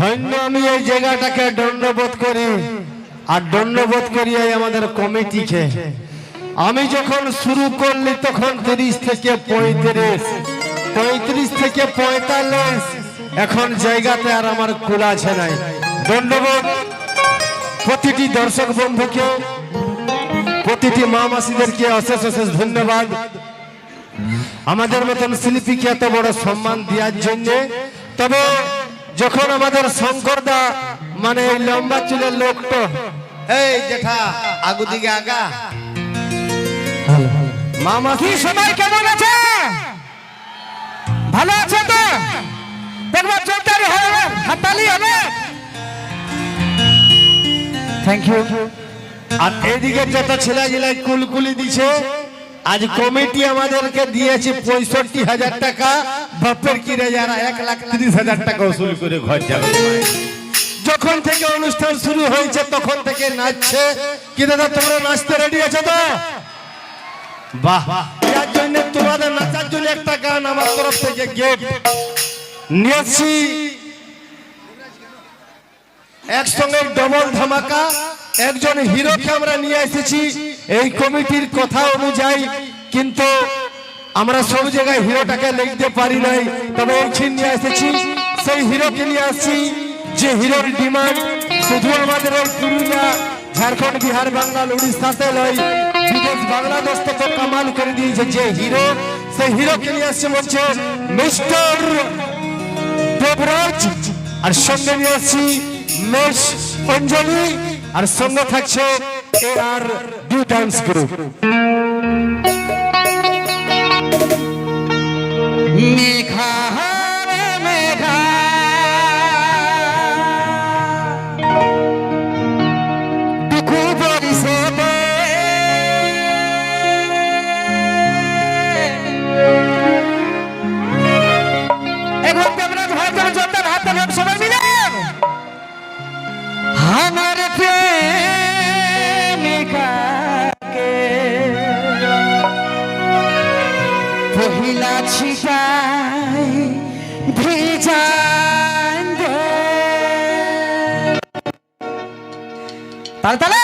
ধন্য আমি এই জায়গাটাকে দণ্ডবোধ করি আর দণ্ডবোধ করিয়ে আমাদের কমিটিকে। আমি যখন শুরু করলি তখন 30 থেকে 35, 35 থেকে 45, এখন জায়গাতে আর আমার কুল আছে নাই। দণ্ডবোধ প্রতিটি দর্শক বন্ধুকে, প্রতিটি মা মাসিদেরকে অশেষ অশেষ ধন্যবাদ আমাদের মতন শিল্পীকে এত বড় সম্মান দেওয়ার জন্য। তবে যখন আমাদের শঙ্করদা মানে এই লম্বা চুলের লোকটা, এই জেঠা আগু দিকে আগা, মামা কি সবাই কেমন আছে? ভালো আছে তো? দেখবার চলতে হবে, হাততালি হবে। Thank you. আর এইদিকে যত ছেলে জেলায় কুলকুলি দিছে, আজ কমিটি আমাদেরকে দিয়েছে 65,000 টাকা, বাপের কিরে যারা 1,30,000 টাকা উসুল করে ঘর যাবে। যখন থেকে অনুষ্ঠান শুরু হয়েছে তখন থেকে নাচছে। কি দাদা তোমরা নাচতে রেডি আছো তো? বাহ, এর জন্য তোমাদের নাচার জন্য একটা গান আমার তরফ থেকে গিফট নিয়েছি। একসঙ্গে ডবল ধামাকা, একজন হিরোকে আমরা নিয়ে এসেছি এই কমিটির কথা অনুযায়ী, কিন্তু আমরা সব জায়গায় হিরোটাকে লিখতে পারি নাই। তবে এইখানে নিয়ে এসেছি সেই হিরোকে নিয়ে আসছি যে হিরোর ডিমান্ড শুধু আমাদের এই পুরুলিয়া, ঝাড়খণ্ড, বিহার, বাংলাদেশ, উড়িষ্যাতে নয়, বিদেশ বাংলাদেশ তো কামাল করে দিয়েছে। যে হিরো, সেই হিরোকে নিয়ে আসছে বলছে মিস্টার দেবরাজ, আর সঙ্গে নিয়ে আসছি মিস অঞ্জলি, আর সঙ্গে থাকছে AR do dance group. Megha রে মেঘা, দুঃখু বরিছে দে, এখন তোমরা ভালো জোরদার হাত তালি সবাই মিলে। আমার প্রেমিকাকে পহিলা ছিটাই ভিজান দে। তালে তালে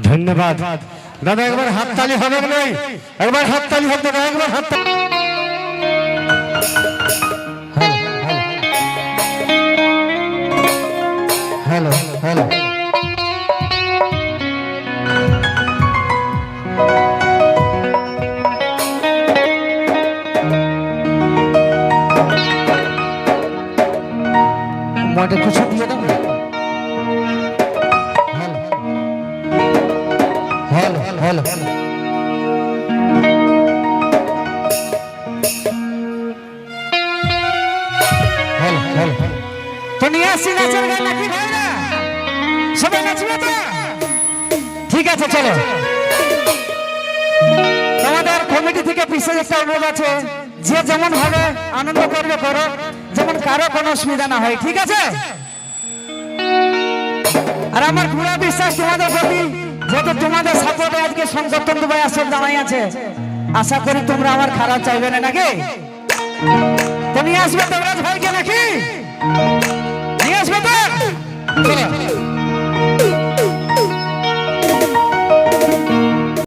ধন্যবাদ দাদা, একবার হাততালি হবে নাই? একবার হাততালি হবে দাদা, একবার হাততালি। হ্যালো হ্যালো, মাঠে কিছু দিয়ে দাও না। হ্যালো হ্যালো, হ্যালো হ্যালো, তো নিয়ে আসছি নাচের গান নাকি ভাইরা? সবাই নাচবে তো? ঠিক আছে চলো। আমাদের কমিটি থেকে বিশেষ একটা অনুরোধ আছে, যে যেমন ভাবে আনন্দ করবে করো, যেমন কারো কোনো অসুবিধা না হয়, ঠিক আছে? আর আমার পুরো বিশ্বাস তোমাদের প্রতি, যেহেতু তোমাদের সাপোর্টে আজকে সংকটন দুবাই আসর দাঁড়াই আছে, আশা করি তোমরা আমার খারাপ চাইবে না নাকি? তো নিয়ে আসবে তোমরা ভাইকে নাকি? নিয়ে আসবে তো? চলো।